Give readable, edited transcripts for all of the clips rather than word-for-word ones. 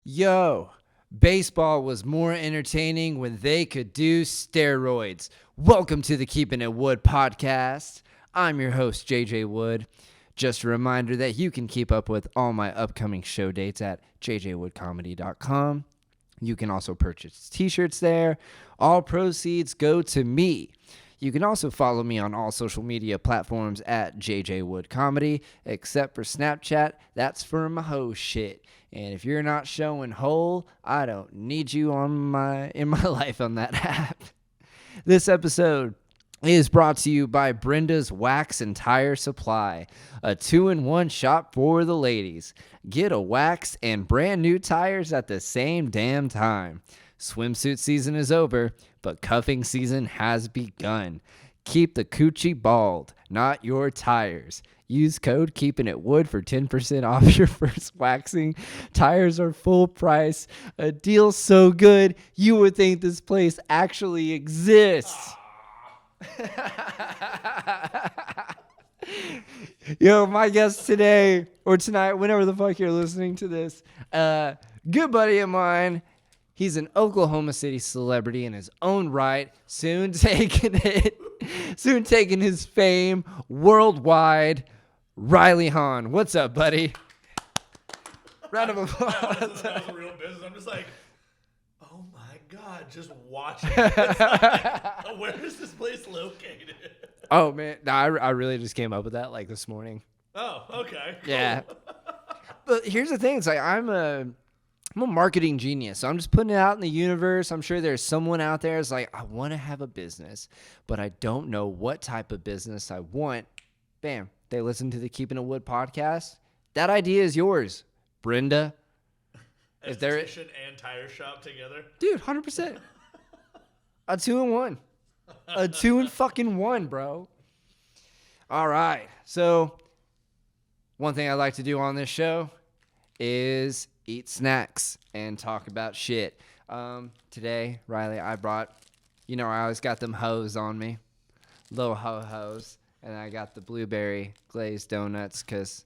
Yo, baseball was more entertaining when they could do steroids. Welcome to the Keeping It Wood podcast. I'm your host, JJ Wood. Just a reminder that you can keep up with all my upcoming show dates at jjwoodcomedy.com. You can also purchase t-shirts there. All proceeds go to me. You can also follow me on all social media platforms at jjwoodcomedy, except for Snapchat. That's for my hoe shit. And if you're not showing whole, I don't need you in my life on that app. This episode is brought to you by Brenda's Wax and Tire Supply, a 2-in-1 shop for the ladies. Get a wax and brand new tires at the same damn time. Swimsuit season is over, but cuffing season has begun. Keep the coochie bald, not your tires. Use code KEEPINGITWOOD for 10% off your first waxing. Tires are full price. A deal so good, you would think this place actually exists. Yo, my guest today, or tonight, whenever the fuck you're listening to this, good buddy of mine. He's an Oklahoma City celebrity in his own right, soon taking his fame worldwide. Riley Hahn, what's up, buddy? Round of applause. That was real business. I'm just like, oh my God, just watching this. Like, where is this place located? Oh, man. No, I really just came up with that like this morning. Oh, okay. Cool. Yeah. But here's the thing. It's like I'm a marketing genius. So I'm just putting it out in the universe. I'm sure there's someone out there who's like, I want to have a business, but I don't know what type of business I want. Bam. They listen to the Keeping It Wood podcast. That idea is yours, Brenda. Esthetician and tire shop together. Dude, 100%. A 2-in-1. A 2-in-fucking-1, bro. All right. So one thing I like to do on this show is eat snacks and talk about shit. Today, Riley, I brought, I always got them hoes on me. Little ho-hos. And I got the blueberry glazed donuts because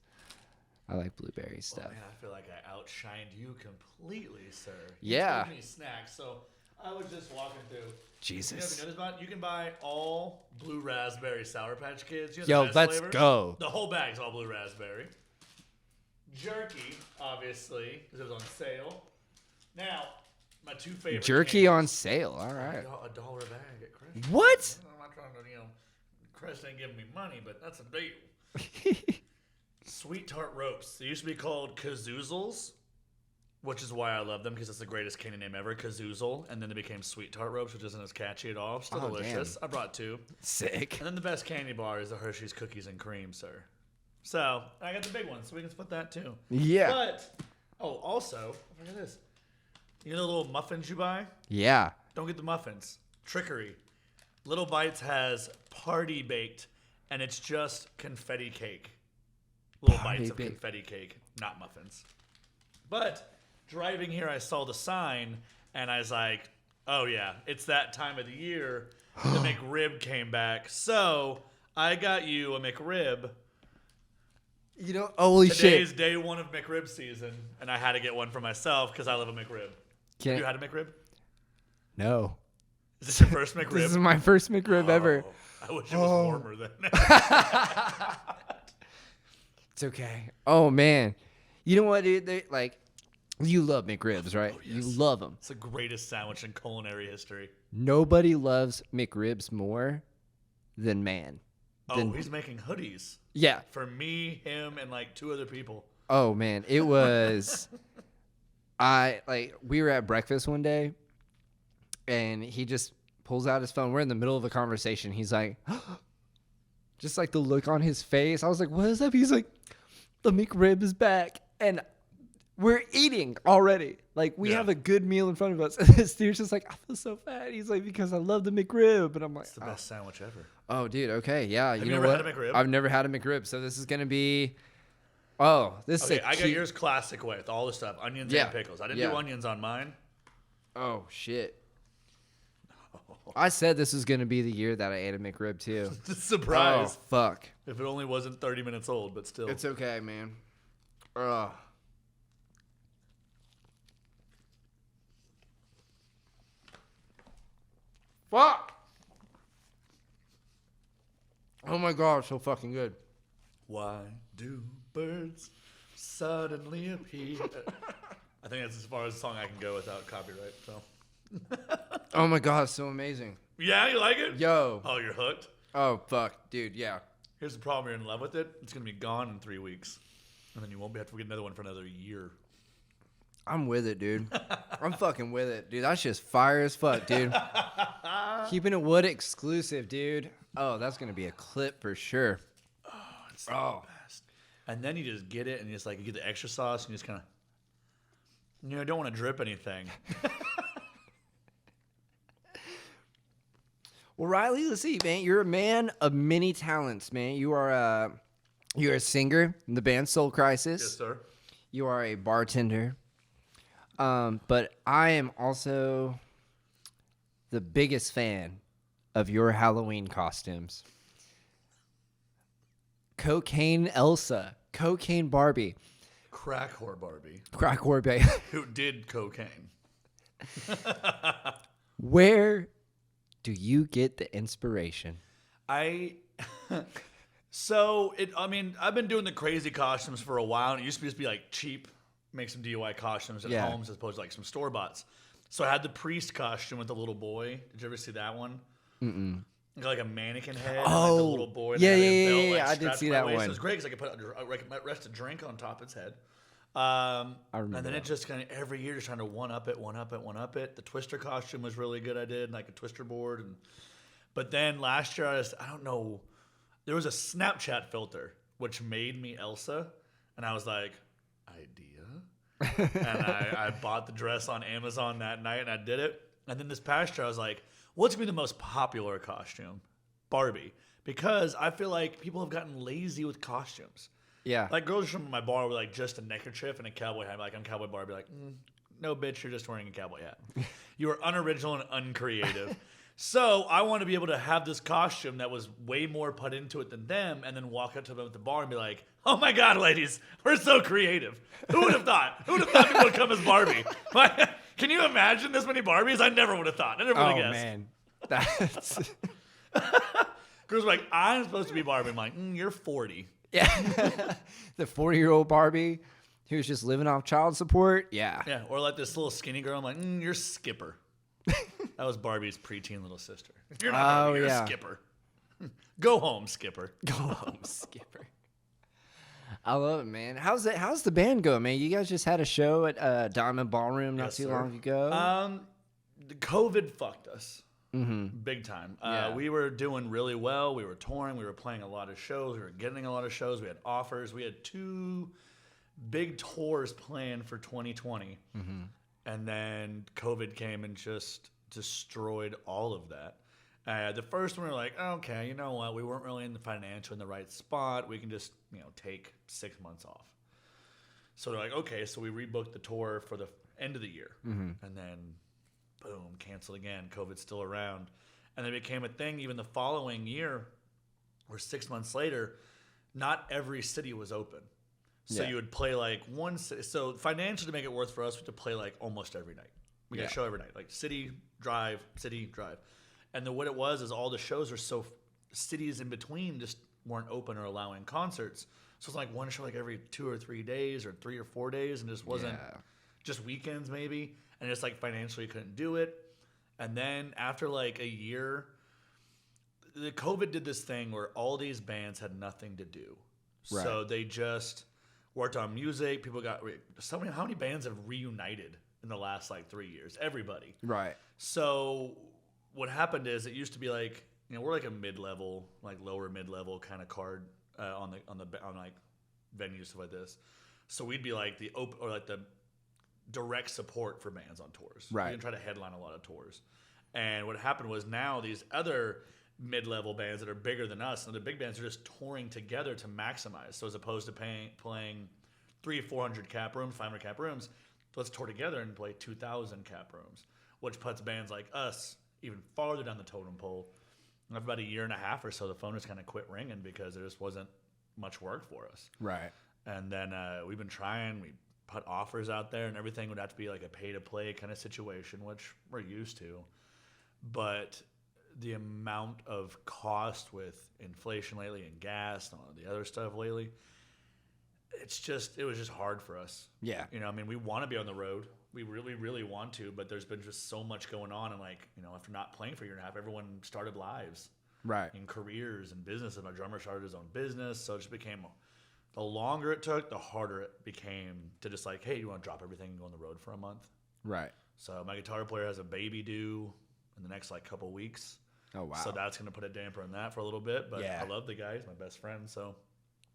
I like blueberry stuff. Oh, man, I feel like I outshined you completely, sir. Yeah. You told me snacks, so I was just walking through. Jesus. Have you noticed about? You can buy all blue raspberry Sour Patch Kids. Yo, let's flavor. go. The whole bag's all blue raspberry. Jerky, obviously, because it was on sale. Now, my two favorite Jerky candies. on sale. All right. $1 a bag at Christmas. What? I'm not trying to, Chris ain't giving me money, but that's a deal. Sweet tart ropes. They used to be called kazoozles, which is why I love them, because it's the greatest candy name ever, kazoozle. And then they became sweet tart ropes, which isn't as catchy at all. Still delicious. Damn. I brought two. Sick. And then the best candy bar is the Hershey's Cookies and Cream, sir. So I got the big one, so we can split that too. Yeah. But, also, look at this. You know the little muffins you buy? Yeah. Don't get the muffins. Trickery. Little Bites has Party Baked, and it's just confetti cake. Little bites of confetti cake, not muffins. But driving here, I saw the sign, and I was like, oh, yeah, it's that time of the year. The McRib came back. So I got you a McRib. Holy shit. Today's day one of McRib season, and I had to get one for myself because I love a McRib. Have you had a McRib? No. Is this your first McRib? This is my first McRib ever. I wish it was warmer than It's okay. Oh, man. You know what, dude? You love McRibs, right? Oh, yes. You love them. It's the greatest sandwich in culinary history. Nobody loves McRibs more than man. He's making hoodies. Yeah. For me, him, and like 2 other people. Oh, man. It was... we were at breakfast one day, and he just pulls out his phone. We're in the middle of a conversation. He's like, just like the look on his face. I was like, what is up? He's like, the McRib is back. And we're eating already. Like, we have a good meal in front of us. And this dude's just like, I feel so fat. He's like, because I love the McRib. And I'm like, it's the best sandwich ever. Oh, dude. Okay. Yeah. Have you you know ever what? had a McRib? I've never had a McRib. So this is going to be, this is I got yours classic way with all the stuff. Onions and pickles. I didn't do onions on mine. Oh, shit. I said this was going to be the year that I ate a McRib, too. Surprise. Oh, fuck. If it only wasn't 30 minutes old, but still. It's okay, man. Fuck! Oh my god, so fucking good. Why do birds suddenly appear? I think that's as far as a song I can go without copyright. So. Oh my god, so amazing. Yeah, you like it? Yo. Oh, you're hooked? Oh, fuck. Dude, yeah. Here's the problem. You're in love with it. It's going to be gone in 3 weeks. And then you won't have to get another one for another year. I'm with it, dude. I'm fucking with it. Dude, that's just fire as fuck, dude. Keeping It Wood exclusive, dude. Oh, that's going to be a clip for sure. Oh, it's the best. And then you just get it, and you just like you get the extra sauce, and you just kind of, don't want to drip anything. Well, Riley, let's see, man. You're a man of many talents, man. You're a singer in the band Soul Crisis. Yes, sir. You are a bartender. But I am also the biggest fan of your Halloween costumes. Cocaine Elsa, Cocaine Barbie, Crack whore Barbie, Crack Barbie. who did cocaine. Where do you get the inspiration? So I've been doing the crazy costumes for a while, and it used to just be like cheap, make some DIY costumes at homes as opposed to like some store bots. So I had the priest costume with the little boy. Did you ever see that one? Mm-mm. Like a mannequin head, and like the little boy. Yeah, belt, I did see that one. So it was great because I could put rest a drink on top of its head. I remember. And then it just kind of every year just trying to one up it. The Twister costume was really good. I did like a Twister board, but then last year I don't know. There was a Snapchat filter which made me Elsa, and I was like, idea. And I bought the dress on Amazon that night, and I did it. And then this past year I was like, what's gonna be the most popular costume? Barbie, because I feel like people have gotten lazy with costumes. Yeah. Like girls from my bar were like just a neckerchief and a cowboy hat. Like I'm Cowboy Barbie. Like, no, bitch, you're just wearing a cowboy hat. You are unoriginal and uncreative. So I want to be able to have this costume that was way more put into it than them, and then walk up to them at the bar and be like, "Oh my God, ladies, we're so creative. Who would have thought? Who would have thought people would come as Barbie? Can you imagine this many Barbies? I never would have thought. I never would have guessed." Man, that's girls were like, "I'm supposed to be Barbie." I'm like, "You're 40." Yeah. The 40-year-old Barbie who's just living off child support. Yeah. Yeah. Or like this little skinny girl. I'm like, "You're Skipper." That was Barbie's preteen little sister. You're not Barbie, you're Skipper. Go home, Skipper. Go home, Skipper. I love it, man. How's the band going, man? You guys just had a show at Diamond Ballroom not too long ago. The COVID fucked us. Mm-hmm. Big time. Yeah. We were doing really well. We were touring. We were playing a lot of shows. We were getting a lot of shows. We had offers. We had 2 big tours planned for 2020. Mm-hmm. And then COVID came and just destroyed all of that. The first one we were like, okay, you know what? We weren't really in the right spot. We can just, take 6 months off. So they're like, okay. So we rebooked the tour for the end of the year. Mm-hmm. And then boom, canceled again. COVID's still around. And it became a thing even the following year, or 6 months later, not every city was open. So you would play like one city. So financially to make it worth for us, we had to play like almost every night. We got a show every night, like city, drive. And then what it was is all the shows are so cities in between just weren't open or allowing concerts. So it's like one show like every 2 or 3 days or 3 or 4 days, and just wasn't just weekends maybe. And just like financially couldn't do it. And then after like a year, the COVID did this thing where all these bands had nothing to do. Right. So they just worked on music. People got how many bands have reunited in the last like 3 years? Everybody. Right. So what happened is it used to be like, we're like a mid-level, like lower mid-level kind of card on like venues stuff like this. So we'd be like the open or like the direct support for bands on tours. Right. We didn't try to headline a lot of tours. And what happened was now these other mid-level bands that are bigger than us, and the big bands are just touring together to maximize. So as opposed to playing 300, 400 cap rooms, 500 cap rooms, let's tour together and play 2,000 cap rooms, which puts bands like us even farther down the totem pole. And after about a year and a half or so, the phone just kind of quit ringing because there just wasn't much work for us. Right. And then we've been trying. We put offers out there, and everything would have to be like a pay-to-play kind of situation, which we're used to. But the amount of cost with inflation lately and gas and all the other stuff lately, it was just hard for us. Yeah. You know, I mean, we want to be on the road. We really, really want to, but there's been just so much going on. And, like, you know, after not playing for a year and a half, everyone started lives. Right. In careers and business. And my drummer started his own business. So it just became, the longer it took, the harder it became to just like, hey, you want to drop everything and go on the road for a month? Right. So my guitar player has a baby due in the next, like, couple weeks. Oh, wow. So that's going to put a damper on that for a little bit. But yeah. I love the guy. He's my best friend. So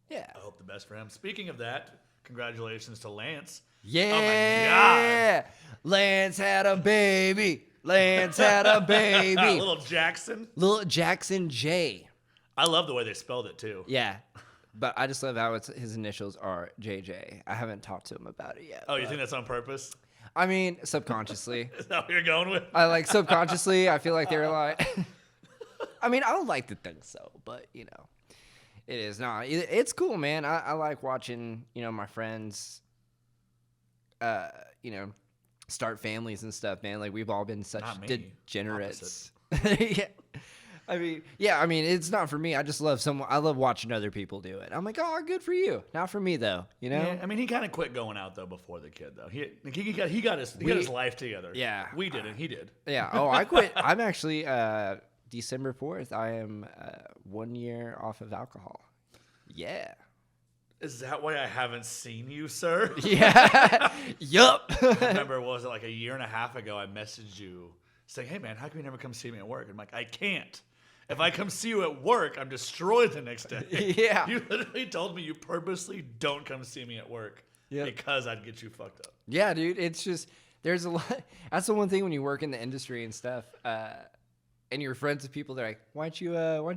yeah, I hope the best for him. Speaking of that, congratulations to Lance. Yeah. Oh, my God. Lance had a baby. Lance had a baby. Little Jackson. Little Jackson J. I love the way they spelled it, too. Yeah. But I just love how his initials are JJ. I haven't talked to him about it yet. Oh, you think that's on purpose? I mean, subconsciously. Is that what you're going with? I like subconsciously. I feel like they were like, I mean, I don't like to think so, but, you know, it is not. It's cool, man. I like watching, you know, my friends, you know, start families and stuff, man. Like, we've all been such degenerates. Yeah. I mean, it's not for me. I just love I love watching other people do it. I'm like, oh, good for you. Not for me, though. You know? Yeah, I mean, he kind of quit going out, though, before the kid, though. He got his life together. Yeah. We didn't. He did. Yeah. Oh, I quit. I'm actually, December 4th, I am 1 year off of alcohol. Yeah. Is that why I haven't seen you, sir? Yeah. Yup. I remember, was it like a year and a half ago, I messaged you saying, hey, man, how come you never come see me at work? And I'm like, I can't. If I come see you at work, I'm destroyed the next day. Yeah. You literally told me you purposely don't come see me at work because I'd get you fucked up. Yeah, dude. It's just, there's a lot. That's the one thing when you work in the industry and stuff, and you're friends with people, they're like, why don't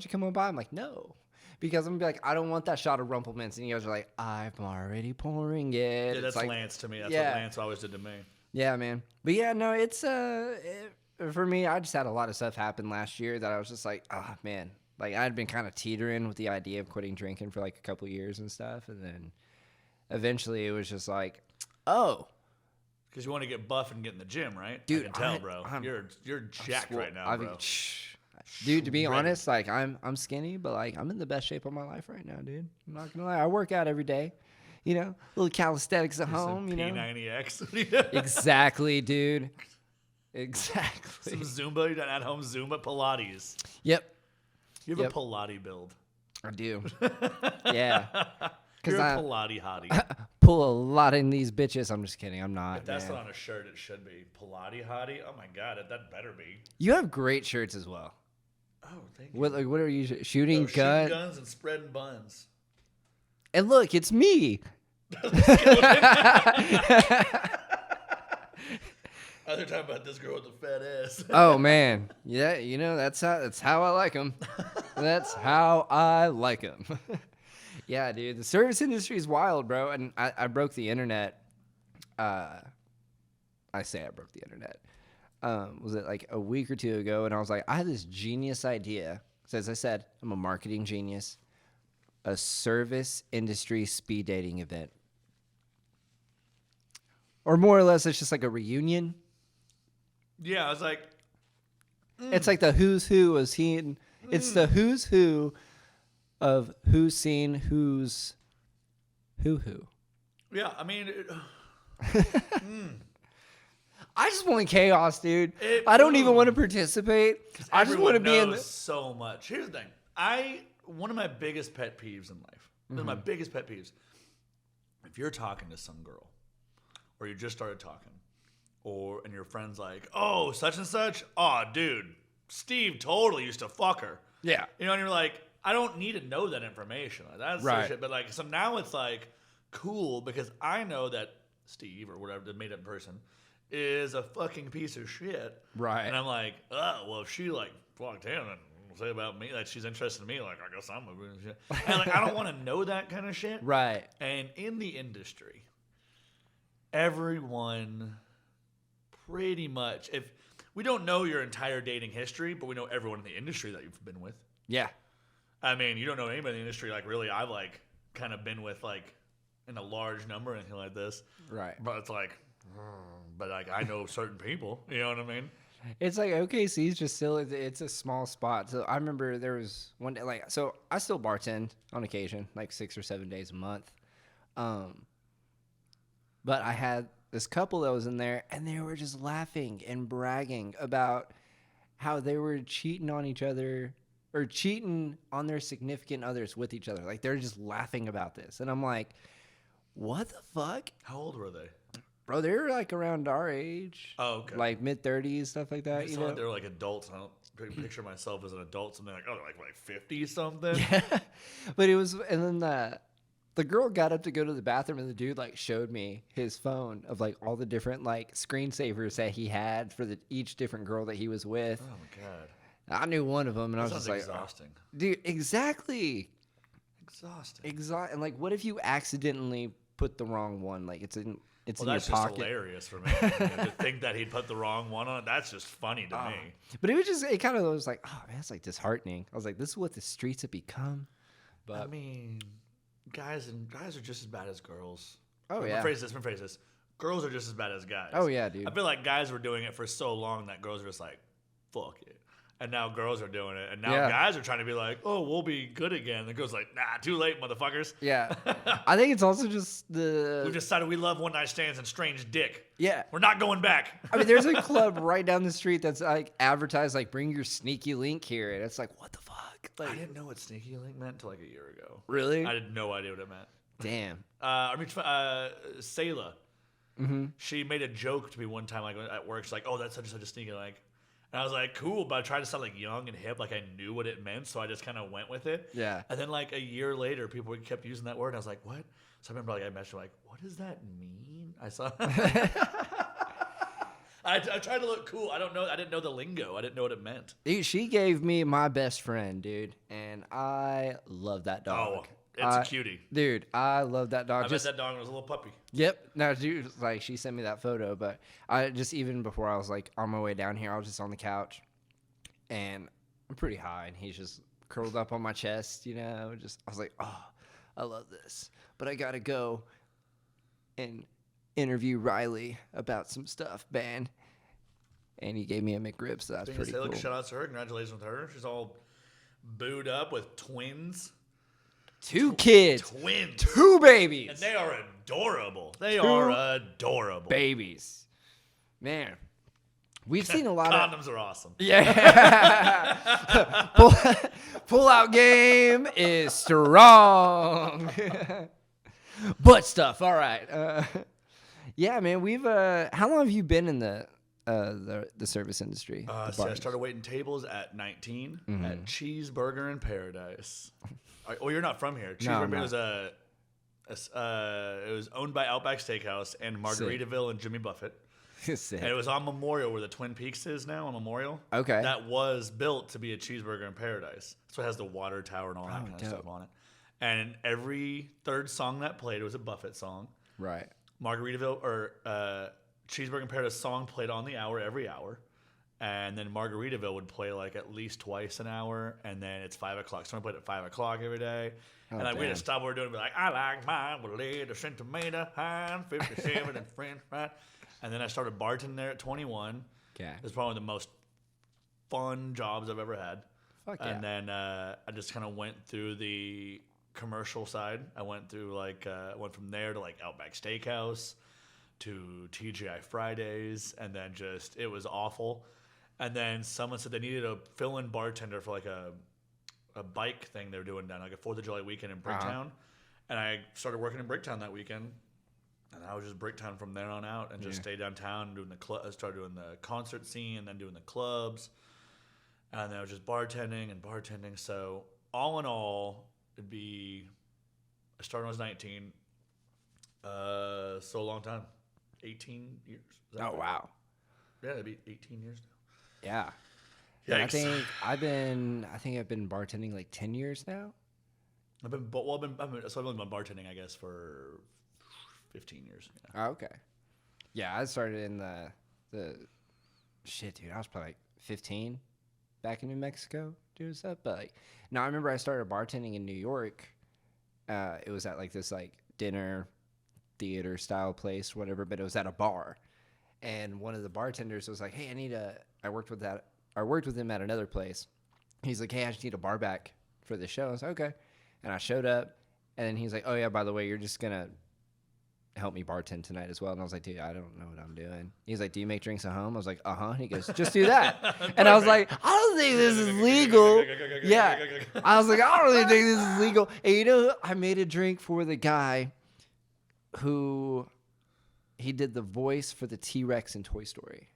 you come on by? I'm like, no. Because I'm gonna be like, I don't want that shot of Rumplemints. And you guys are like, I'm already pouring it. Yeah, that's like, Lance to me. That's what Lance always did to me. Yeah, man. But yeah, no, it's for me, I just had a lot of stuff happen last year that I was just like, oh man. Like, I'd been kind of teetering with the idea of quitting drinking for like a couple of years and stuff, and then eventually it was just like, oh. Because you want to get buff and get in the gym, right? Dude, I can tell, bro. You're jacked right now, bro. Dude, to be honest, like I'm skinny, but like I'm in the best shape of my life right now, dude. I'm not gonna lie. I work out every day. You know, little calisthenics at home. You know, P90X. Exactly, dude. Exactly. Some Zumba. You done at home Zumba Pilates. Yep. You have a Pilates build. I do. Yeah. You're a Pilates hottie. Pull a lot in these bitches. I'm just kidding. I'm not. If that's not on a shirt, it should be Pilates hottie. Oh my god, that better be. You have great shirts as well. Oh, thank you. What are you shooting? Shooting guns and spreading buns. And look, it's me. Other time about this girl with the fat ass. Oh man, yeah, you know that's how I like them. That's how I like them. Yeah, dude, the service industry is wild, bro. And I broke the internet. I say I broke the internet. Was it like a week or two ago? And I was like, I had this genius idea. So as I said, I'm a marketing genius. A service industry speed dating event. Or more or less, it's just like a reunion. Yeah, I was like... It's like the who's who was seen. It's the who's who of who's seen who's who. Yeah, I mean... I just want chaos, dude. I don't even want to participate. I just want to be in so much. Here's the thing. One of my biggest pet peeves in life. One of my biggest pet peeves. If you're talking to some girl, or you just started talking, and your friend's like, oh, such and such? Oh, dude, Steve totally used to fuck her. Yeah. You know, and you're like, I don't need to know that information. Like, that's right. Shit. But like, so now it's like cool because I know that Steve or whatever, the made up person, is a fucking piece of shit. Right. And I'm like, oh, well, if she like fucked him and say about me, like she's interested in me, like I guess I'm a piece of shit. And like, I don't want to know that kind of shit. Right. And in the industry, everyone pretty much, if we don't know your entire dating history, but we know everyone in the industry that you've been with. Yeah. I mean, you don't know anybody in the industry. Like really, I've like kind of been with like in a large number and anything like this. Right. But it's like, but like I know certain people, you know what I mean? It's like OKC's just still, it's a small spot. So I remember there was one day, like, so I still bartend on occasion, like 6 or 7 days a month. But I had this couple that was in there, and they were just laughing and bragging about how they were cheating on each other or cheating on their significant others with each other. Like, they're just laughing about this. And I'm like, what the fuck? How old were they? Bro, they were like around our age. Oh, okay. Like mid-30s, stuff like that. It's You not know? like they're like adults. I don't picture myself as an adult. Something like, oh, they're like 50 something. Yeah. But it was, and then the girl got up to go to the bathroom, and the dude like showed me his phone of like all the different like screensavers that he had for each different girl that he was with. Oh my god. I knew one of them, and That I was sounds just like, exhausting. dude, exactly. Exhausting. And like, what if you accidentally put the wrong one? Like, it's in Well, your that's just pocket. hilarious for me. To think that he'd put the wrong one on it, that's just funny to me. But it kind of was like, oh man, it's like disheartening. I was like, this is what the streets have become. But I mean, guys are just as bad as girls. Oh, Let me yeah. rephrase this. Girls are just as bad as guys. Oh, yeah, dude. I feel like guys were doing it for so long that girls are just like, fuck it. And now girls are doing it. And now Yeah. guys are trying to be like, oh, we'll be good again. And the girls like, nah, too late, motherfuckers. yeah, I think it's also just We've decided we love one night stands and strange dick. yeah. We're not going back. I mean, there's a club right down the street that's like advertised, like, bring your sneaky link here. And it's like, what the fuck? I Like, didn't know what sneaky link meant until like a year ago. really? I had no idea what it meant. Damn. Sayla, Mm-hmm. she made a joke to me one time, like at work. She's like, "Oh, that's such a sneaky link," and I was like, "Cool," but I tried to sound like young and hip, like I knew what it meant, so I just kind of went with it. Yeah. And then like a year later, people kept using that word, and I was like, "What?" So I remember like I messaged her like, "What does that mean?" I saw. I tried to look cool. I don't know. I didn't know the lingo. I didn't know what it meant. Dude, she gave me my best friend, dude, and I love that dog. Oh, it's a cutie. Dude, I love that dog. I met that dog when I was a little puppy. Yep. No, dude, like, she sent me that photo, but I just, even before I was like on my way down here, I was just on the couch, and I'm pretty high, and he's just curled up on my chest, you know. Just, I was like, oh, I love this, but I gotta go and interview Riley about some stuff, man. And he gave me a McRib, so that's pretty cool. Shout out to her. Congratulations with her. She's all booed up with twins. 2 kids. Twins. 2 babies. And they are adorable. They are adorable. Babies. Man. We've seen a lot of... Condoms are awesome. Yeah. Pull-out game is strong. Butt stuff. All right. Yeah, man. We've... how long have you been in the service industry? I started waiting tables at 19 at Cheeseburger in Paradise. Oh, you're not from here. Cheeseburger it was owned by Outback Steakhouse and Margaritaville and Jimmy Buffett. Sick. And it was on Memorial, where the Twin Peaks is now, on Memorial. Okay. That was built to be a Cheeseburger in Paradise. So it has the water tower and all that kind of stuff on it. And every third song that played was a Buffett song. Right. Margaritaville or Cheeseburger in Paradise song played on the hour every hour. And then Margaritaville would play like at least twice an hour. And then it's 5 o'clock. Someone played at 5 o'clock every day. And like we had to stop what we're doing and be like, I like mine with lettuce and tomato, and 57 and french fries. And then I started bartending there at 21. Okay. It was probably the most fun jobs I've ever had. Fuck yeah. And then I just kind of went through the commercial side. I went through went from there to like Outback Steakhouse to TGI Fridays, and then it was awful. And then someone said they needed a fill-in bartender for like a bike thing they were doing down like a 4th of July weekend in Bricktown. And I started working in Bricktown that weekend. And I was just Bricktown from there on out, and just stayed downtown doing I started doing the concert scene and then doing the clubs. And then I was just bartending. So all in all, I started when I was 19. So a long time. 18 years. Oh, wow. Yeah, it'd be 18 years now. Yeah. Yikes. I think I've been bartending like 10 years now. I've only been bartending, I guess, for 15 years. Yeah. Oh, okay. Yeah, I started in the shit, dude. I was probably like 15 back in New Mexico doing stuff. But like, no, I remember I started bartending in New York. It was at like this like dinner theater style place, whatever. But it was at a bar, And one of the bartenders was like, hey, I worked with him at another place. He's like, hey, I just need a bar back for the show. I was like, okay. And I showed up, and then he's like, oh, yeah, by the way, you're just going to help me bartend tonight as well. And I was like, dude, I don't know what I'm doing. He's like, do you make drinks at home? I was like, uh-huh. And he goes, just do that. And I was like, I don't think this is legal. Yeah. I was like, I don't really think this is legal. And you know, I made a drink for the guy who he did the voice for the T-Rex in Toy Story.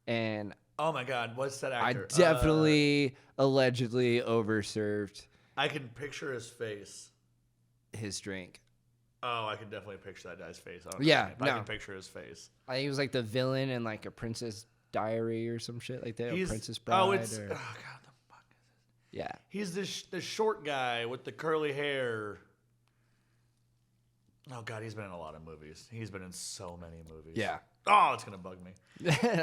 And oh my God, what's that actor? I definitely allegedly overserved I can picture his face. his drink. Oh, I can definitely picture that guy's face. I don't know, I can picture his face. I think he was like the villain in like a Princess Diary or some shit like that. Or Princess Bride. Oh, God, the fuck is this? Yeah. He's the short guy with the curly hair. Oh God, he's been in a lot of movies. He's been in so many movies. Yeah. Oh, it's gonna bug me.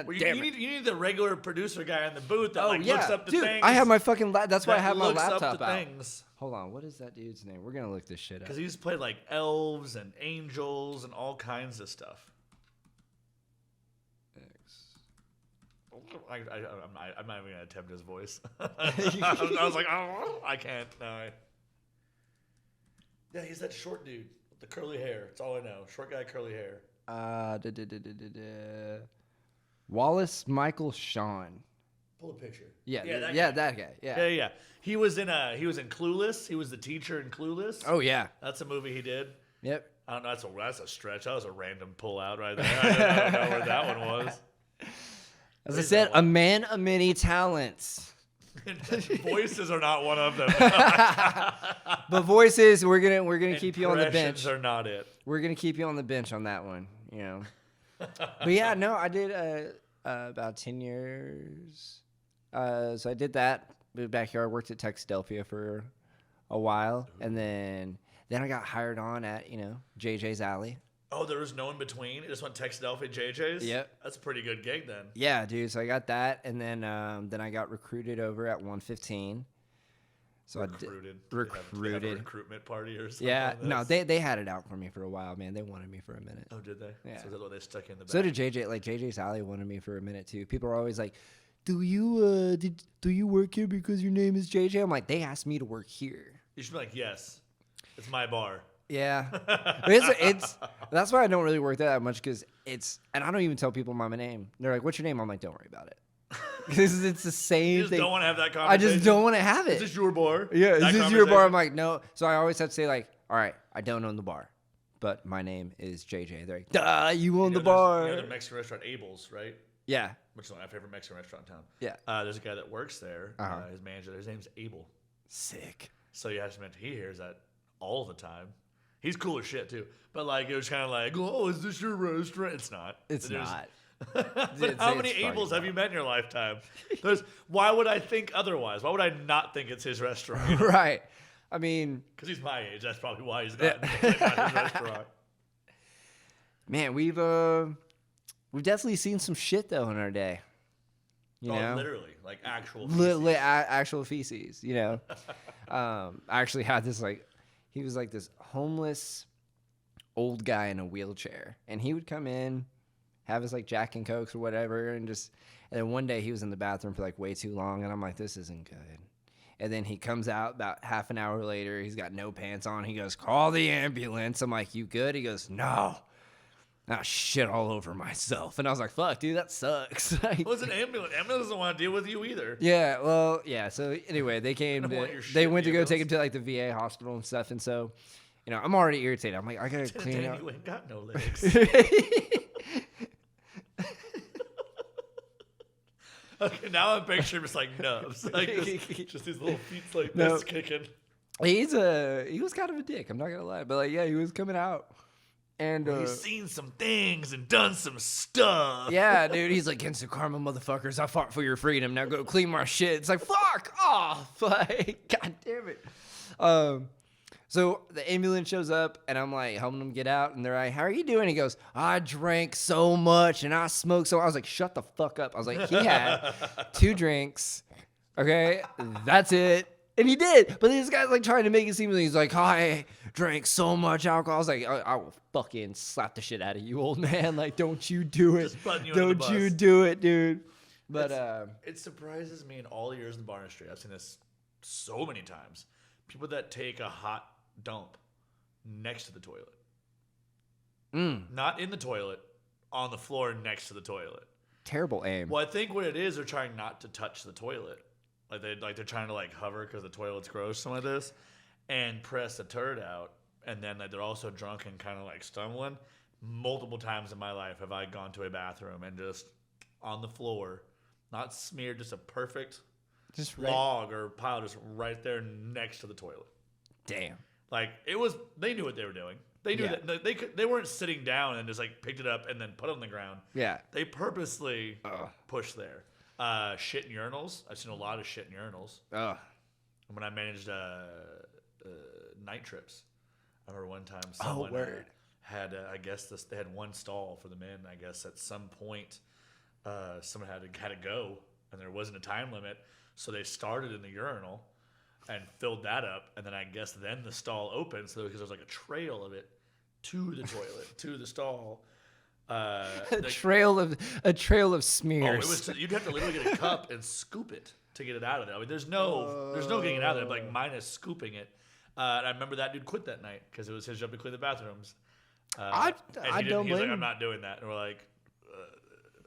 Well, you need the regular producer guy in the booth that looks up the dude, things. I have my fucking that's why I have my looks laptop up the out. things. Hold on, what is that dude's name? We're gonna look this shit up. Because he's played like elves and angels and all kinds of stuff. I'm not even gonna attempt his voice. I was like, oh, I can't. No. Yeah, he's that short dude with the curly hair. That's all I know. Short guy, curly hair. Wallace Michael Shawn. Pull a picture. Yeah, that guy. Yeah. He was in Clueless. He was the teacher in Clueless. Oh yeah, that's a movie he did. Yep. I don't know. That's a stretch. That was a random pull out right there. I don't know where that one was. As I said, a man of many talents. Voices are not one of them. But voices, we're gonna keep you on the bench. Impressions are not it. We're gonna keep you on the bench on that one. You know. But yeah, no, I did about 10 years. So I did that. Moved back here. I worked at Texadelphia for a while, and then I got hired on at JJ's Alley. Oh, there was no in between. It just went Texadelphia JJ's. Yep, that's a pretty good gig then. Yeah, dude. So I got that, and then I got recruited over at 115. So recruited. I recruited. Did a recruitment party or something. Yeah, no, they had it out for me for a while, man. They wanted me for a minute. Oh, did they? Yeah. So that's what they stuck in the back. So did JJ. Like JJ's Alley wanted me for a minute too. People are always like, "Do you work here because your name is JJ?" I'm like, they asked me to work here. You should be like, yes, it's my bar. Yeah, it's that's why I don't really work that much because and I don't even tell people my name. They're like, "What's your name?" I'm like, "Don't worry about it." Because it's the same you just thing. Don't want to have that conversation. I just don't want to have it. Is this your bar? Yeah, is this your bar? I'm like, no. So I always have to say like, all right, I don't own the bar, but my name is JJ. They're like, duh, you own the bar. You know the Mexican restaurant Abel's, right? Yeah. Which is my favorite Mexican restaurant in town. Yeah. There's a guy that works there. His manager, his name's Abel. Sick. So you have to mention he hears that all the time. He's cool as shit too. But like it was kind of like, oh, is this your restaurant? It's not. It's not. How many Abels have you met in your lifetime? Why would I think otherwise? Why would I not think it's his restaurant? Right. I mean, because he's my age. That's probably why he's not his restaurant. Man, we've definitely seen some shit though in our day. You know, literally, like actual feces. Actual feces. You know, I actually had this he was like this homeless old guy in a wheelchair, and he would come in, have his like Jack and Cokes or whatever, and then one day he was in the bathroom for like way too long, and I'm like, this isn't good. And then he comes out about half an hour later, he's got no pants on. He goes, call the ambulance. I'm like, you good? He goes, no. I shit all over myself. And I was like, fuck, dude, that sucks. Well, it's an ambulance. Ambulance doesn't want to deal with you either. Yeah, well, yeah. So anyway, they went to go take him to like the VA hospital and stuff. And so, I'm already irritated. I'm like, I gotta clean up. You ain't got no legs. Okay, now I'm picturing just like nubs, like just these little feet like this kicking. He was kind of a dick. I'm not gonna lie, but he was coming out, and he's seen some things and done some stuff. Yeah, dude. He's like, "Gangsta karma, motherfuckers! I fought for your freedom. Now go clean my shit." It's like, fuck off! Like, god damn it. So the ambulance shows up, and I'm like helping him get out, and they're like, "How are you doing?" He goes, "I drank so much, and I smoked so." I was like, "Shut the fuck up!" I was like, "He had 2 drinks, okay, that's it. And he did. But this guy's like trying to make it seem like he's like, I drank so much alcohol. I was like, I will fucking slap the shit out of you, old man. Like, don't you do it. Just button you under the Don't you bus. do it, dude. But it surprises me in all the years in the bar industry. I've seen this so many times. People that take a hot dump next to the toilet. Not in the toilet, on the floor next to the toilet. Terrible aim. Well, I think what it is, they're trying not to touch the toilet. They're trying to like hover because the toilet's gross, something like this, and press the turd out. And then they're also drunk and kind of like stumbling. Multiple times in my life have I gone to a bathroom and just on the floor, not smeared, just a perfect log or pile just right there next to the toilet. Damn. Like they knew what they were doing. They knew that they weren't sitting down and just like picked it up and then put it on the ground. Yeah. They purposely pushed there. Shit in urinals. I've seen a lot of shit in urinals. When I managed night trips, I remember one time someone had, I guess they had one stall for the men. I guess at some point, someone had to go, and there wasn't a time limit, so they started in the urinal and filled that up, and then I guess then the stall opened, so because there was like a trail of it to the toilet, to the stall. A trail of smears. You'd have to literally get a cup and scoop it to get it out of there. I mean, there's no getting it out of there, like minus scooping it. And I remember that dude quit that night because it was his job to clean the bathrooms. I don't blame like, him. I'm not doing that. And we're like,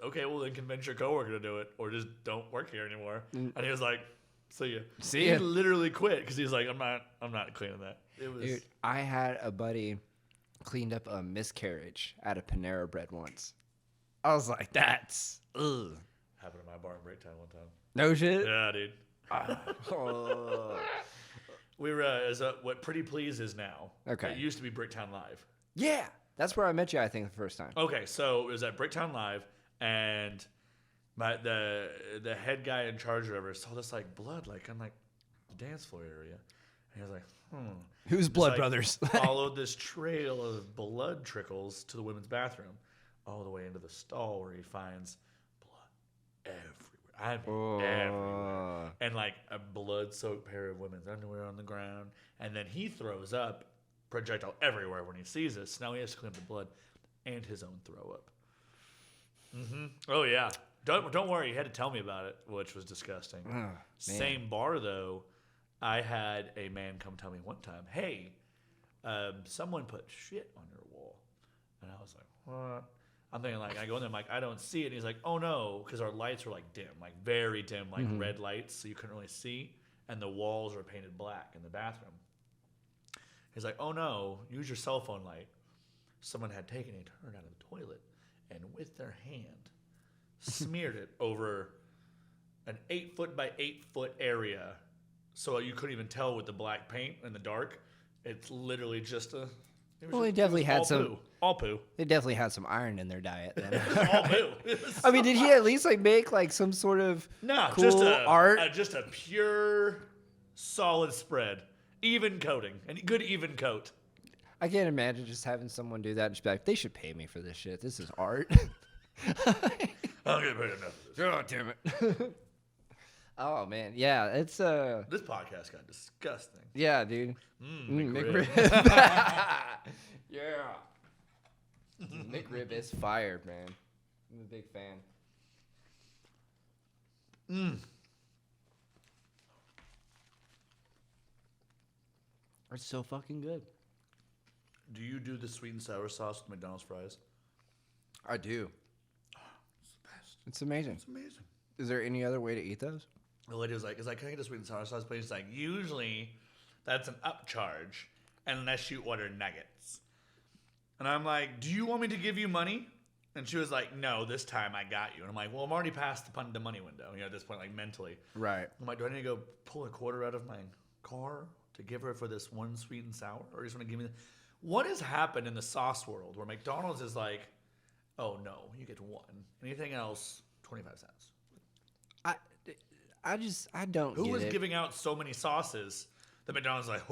okay, well then convince your coworker to do it, or just don't work here anymore. And he was like, see ya. He literally quit because he's like, I'm not cleaning that. It was. Dude, I had a buddy cleaned up a miscarriage at a Panera Bread once. I was like, that's ugh. Happened to my bar in break time one time. No shit? Yeah, dude. We were as what Pretty Please is now. Okay. It used to be Bricktown Live. Yeah. That's where I met you, I think, the first time. Okay, so it was at Bricktown Live, and the head guy in charge of it saw this like blood like on like the dance floor area. And he was like, Who's Blood Brothers? Followed this trail of blood trickles to the women's bathroom, all the way into the stall where he finds blood everywhere. I mean, everywhere. And like a blood-soaked pair of women's underwear on the ground. And then he throws up projectile everywhere when he sees this. Now he has to clean up the blood and his own throw up. Oh, yeah. Don't worry. He had to tell me about it, which was disgusting. Same bar, though. I had a man come tell me one time, hey, someone put shit on your wall. And I was like, what? I'm thinking, like, I go in there, I'm like, I don't see it. And he's like, oh, no, because our lights were, like, dim, like, very dim, like red lights, so you couldn't really see. And the walls were painted black in the bathroom. He's like, oh, no, use your cell phone light. Someone had taken a turd out of the toilet and with their hand smeared it over an 8-foot by 8-foot area. So you couldn't even tell with the black paint in the dark. It's literally just a... Well, they definitely had all poo. They definitely had some iron in their diet then. All poo. I mean, did he at least like make like some sort of cool art? Just a pure, solid spread. Even coating. And good even coat. I can't imagine just having someone do that and just be like, they should pay me for this shit. This is art. I don't get paid enough for this. Oh, damn it. Oh, man. Yeah, it's... This podcast got disgusting. Yeah, dude. McRib. Yeah. McRib is fired, man. I'm a big fan. It's so fucking good. Do you do the sweet and sour sauce with McDonald's fries? I do. It's the best. It's amazing. It's amazing. Is there any other way to eat those? The lady was like, can I get a sweet and sour sauce, please? She's like, usually that's an upcharge unless you order nuggets. And I'm like, do you want me to give you money? And she was like, no, this time I got you. And I'm like, well, I'm already past the money window, at this point, like mentally. Right. I'm like, do I need to go pull a quarter out of my car to give her for this one sweet and sour? Or just want to give me What has happened in the sauce world where McDonald's is like, oh no, you get one. Anything else, 25 cents. I don't get it. Who is giving out so many sauces that McDonald's is like,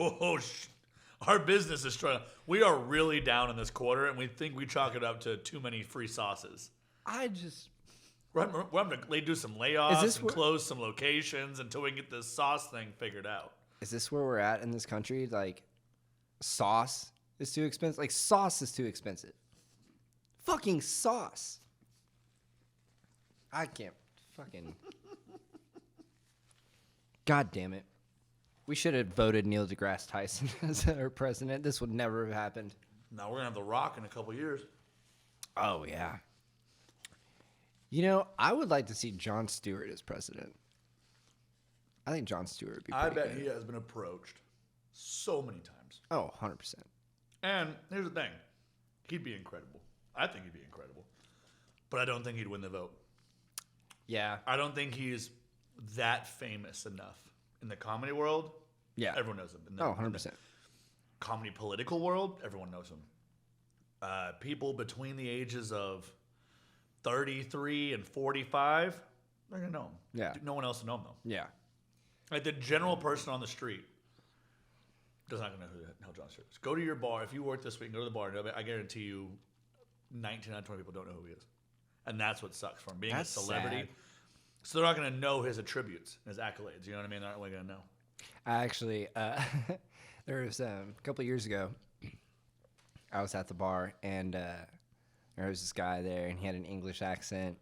our business is struggling. We are really down in this quarter, and we think we chalk it up to too many free sauces. We're having to do some layoffs and close some locations until we get this sauce thing figured out. is this where we're at in this country? Like, sauce is too expensive. Like, sauce is too expensive. Fucking sauce. I can't fucking. God damn it. We should have voted Neil deGrasse Tyson as our president. This would never have happened. Now we're going to have The Rock in a couple years. Oh, yeah. You know, I would like to see Jon Stewart as president. I think Jon Stewart would be pretty I bet good. he has been approached so many times. Oh, 100%. And here's the thing. He'd be incredible. I think he'd be incredible. But I don't think he'd win the vote. Yeah. I don't think he's that famous enough. In the comedy world, Yeah. everyone knows him. In the, 100%. in the comedy political world, everyone knows him. People between the ages of 33 and 45, they're going to know him. Yeah. No one else will know him, though. Yeah. Like the general person on the street does not know who the hell Jon Stewart is. Go to your bar. If you work this week, go to the bar. I guarantee you 19 out of 20 people don't know who he is. And that's what sucks for him. Being That's a celebrity. sad. So they're not going to know his attributes, his accolades. You know what I mean? They're not really going to know. I actually, there was a couple years ago, I was at the bar, and there was this guy there, and he had an English accent.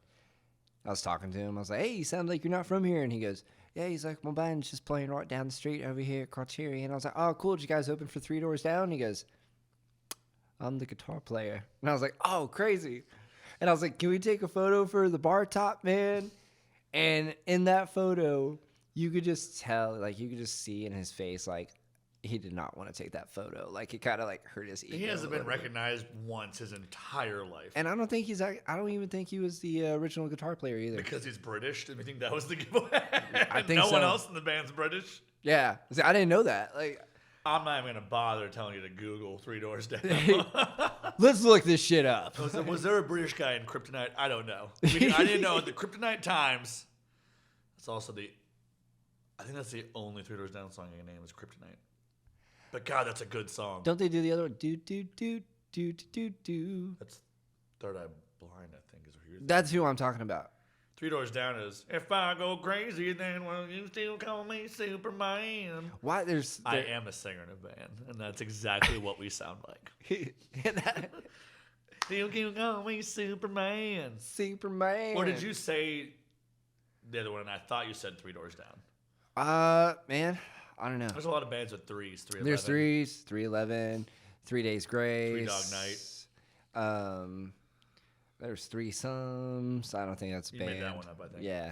I was talking to him. I was like, hey, you sound like you're not from here. And he goes, yeah, he's like, my band's just playing right down the street over here at Criteria. And I was like, oh, cool. Did you guys open for Three Doors Down? And he goes, I'm the guitar player. And I was like, oh, crazy. And I was like, can we take a photo for the bar top, man? And in that photo, you could just tell, like, you could just see in his face, like, he did not want to take that photo. Like, it kind of, like, hurt his ego. He hasn't been a little bit. recognized once his entire life. And I don't think I don't even think he was the original guitar player either. Because he's British? Did we think that was the giveaway? I think no one so. else in the band's British? Yeah. See, I didn't know that. Like, I'm not even going to bother telling you to Google Three Doors Down. let's look this shit up. Was there a British guy in Kryptonite? I don't know. I didn't know. The Kryptonite Times. It's also I think that's the only Three Doors Down song I can name is Kryptonite. But God, that's a good song. Don't they do the other one? Do, do, do, do, do, do, do. That's Third Eye Blind, I think, is what you're That's who I'm talking about. Three Doors Down is, if I go crazy, then will you still call me Superman? Why I am a singer in a band, and that's exactly what we sound like. You can call me Superman. Superman. Or did you say the other one? And I thought you said Three Doors Down. Man, I don't know. There's a lot of bands with threes. 311. There's threes, 311, 3 Days Grace. Three Dog Night. There's threesomes. I don't think that's a You band. made that one up, I think. Yeah.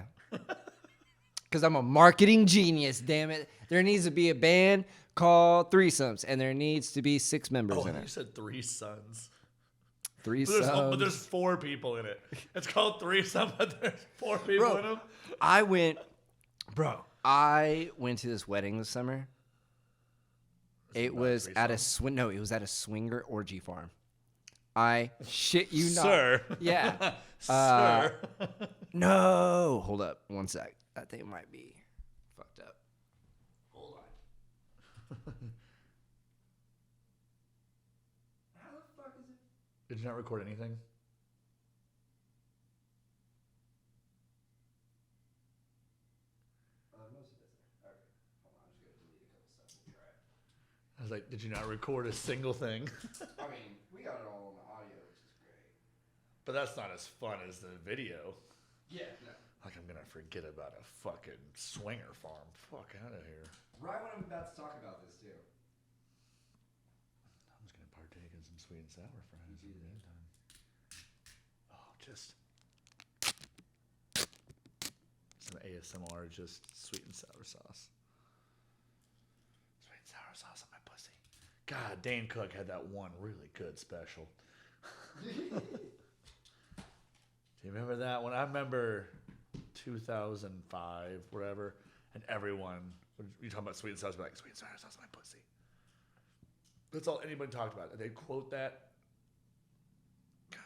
Because I'm a marketing genius, damn it. There needs to be a band called Threesomes, and there needs to be 6 members Oh, in you it. said Three Sons. Threesomes. But there's 4 people in it. It's called Threesome, but there's 4 people in them. I went to this wedding this summer. It was at a it was at a swinger orgy farm. I shit you not. Sir. Yeah. Sir. No. Hold up. One sec. That thing might be fucked up. Hold on. How the fuck is it? Did you not record anything? Most of it's there. Okay. Hold on. I'm just going to delete a couple stuff and try it. I was like, did you not record a single thing? I mean, we got it all on the audio, which is great. But that's not as fun as the video. Yeah. No. Like, I'm going to forget about a fucking swinger farm. Fuck out of here. Right when I'm about to talk about this, too. I'm just going to partake in some sweet and sour fries in the meantime. Oh, just some ASMR, just sweet and sour sauce. Sweet and sour sauce on my pussy. God, Dane Cook had that one really good special. Do you remember that one? I remember 2005, whatever, and everyone, when you talking about sweet and sour, be like, sweet and sour sauce on my pussy. That's all anybody talked about. They'd quote that. God.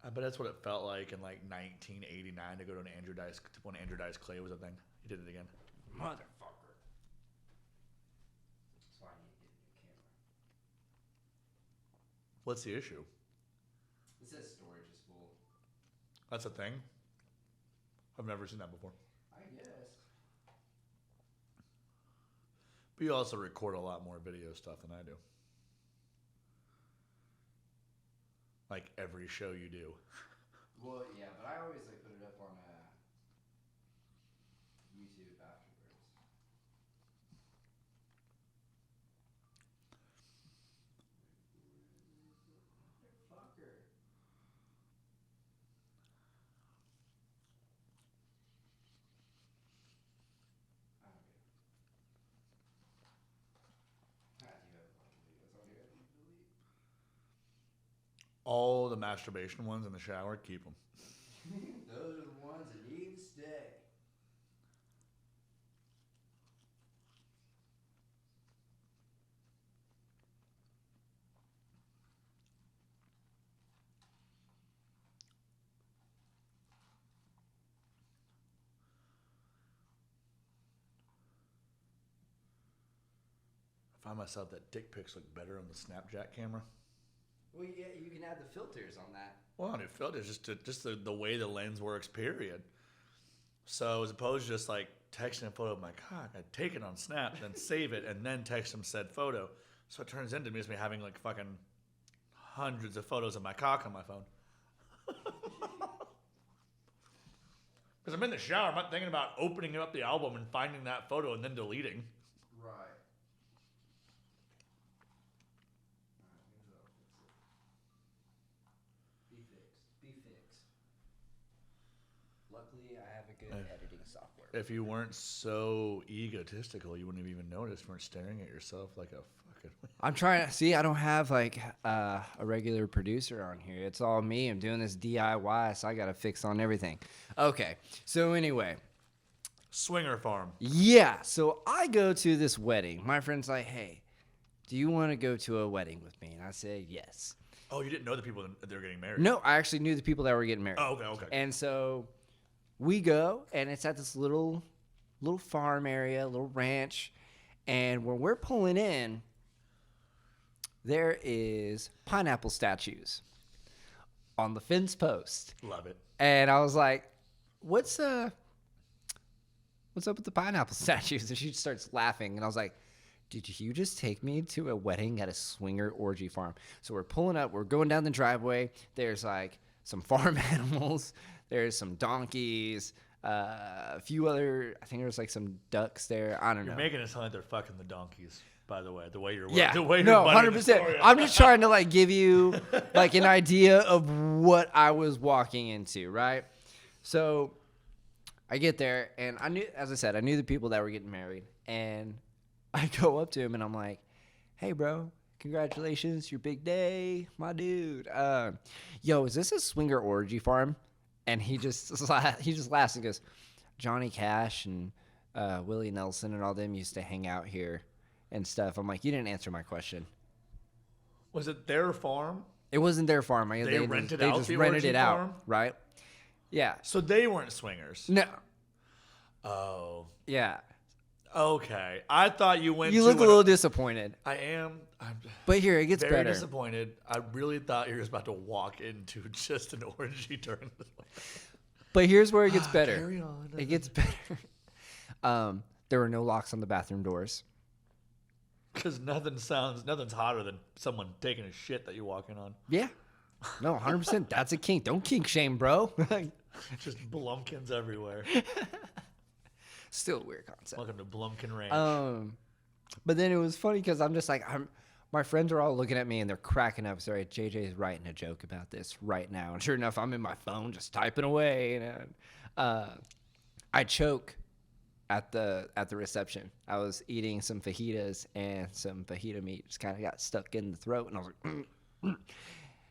I bet that's what it felt like in like 1989 to go to an Andrew Dice, when Andrew Dice Clay was a thing. He did it again. Motherfucker. That's why I need to get a new camera. What's the issue? It says storage is full. That's a thing? I've never seen that before. I guess. But you also record a lot more video stuff than I do. Like every show you do. Well, yeah, but I always like put it up on YouTube afterwards. Fucker. All the masturbation ones in the shower, keep them. Those are the ones that need to stay. I find myself that dick pics look better on the Snapchat camera. Well, yeah, you can add the filters on that. Well, it filters just the way the lens works, period. So as opposed to just like texting a photo of my cock, I'd take it on Snap, then save it, and then text them said photo. So it turns into me having like fucking hundreds of photos of my cock on my phone. Because I'm in the shower, I'm not thinking about opening up the album and finding that photo and then deleting. Right. Be fixed. Luckily, I have a good editing software. If you weren't so egotistical, you wouldn't have even noticed. You weren't staring at yourself like a fucking... I'm trying to see. I don't have like a regular producer on here. It's all me. I'm doing this DIY, so I got to fix on everything. Okay. So anyway. Swinger farm. Yeah. So I go to this wedding. My friend's like, hey, do you want to go to a wedding with me? And I said, yes. Oh, you didn't know the people that they were getting married? No, I actually knew the people that were getting married. Oh, okay. And so we go, and it's at this little farm area, little ranch. And when we're pulling in, there is pineapple statues on the fence post. Love it. And I was like, what's up with the pineapple statues? And she starts laughing. And I was like, did you just take me to a wedding at a swinger orgy farm? So we're pulling up. We're going down the driveway. There's like some farm animals. There's some donkeys. A few other, I think there's like some ducks there. I don't know. You're making it sound like they're fucking the donkeys, by the way. The way you're... Yeah. The way No, you're 100%. I'm just trying to like give you like an idea of what I was walking into, right? So I get there, and I knew, as I said, I knew the people that were getting married. And I go up to him, and I'm like, hey, bro, congratulations, your big day, my dude. Yo, is this a swinger orgy farm? And he just laughs and goes, Johnny Cash and Willie Nelson and all them used to hang out here and stuff. I'm like, you didn't answer my question. Was it their farm? It wasn't their farm. They just rented it out, farm? Right? Yeah. So they weren't swingers? No. Oh. Yeah. Okay. I thought you went You to... look a little disappointed. I am. But here, it gets very better. Disappointed. I really thought you were about to walk into just an orgy during this one. But here's where it gets better. Carry on. It gets better. There were no locks on the bathroom doors. Because nothing's hotter than someone taking a shit that you're walking on. Yeah. No, 100%. That's a kink. Don't kink shame, bro. Just Blumpkins everywhere. Still a weird concept. Welcome to Blumpkin Ranch. But then it was funny because I'm just like, my friends are all looking at me and they're cracking up. Sorry, JJ's writing a joke about this right now. And sure enough, I'm in my phone just typing away. And I choke at the reception. I was eating some fajitas, and some fajita meat just kind of got stuck in the throat. And I was like,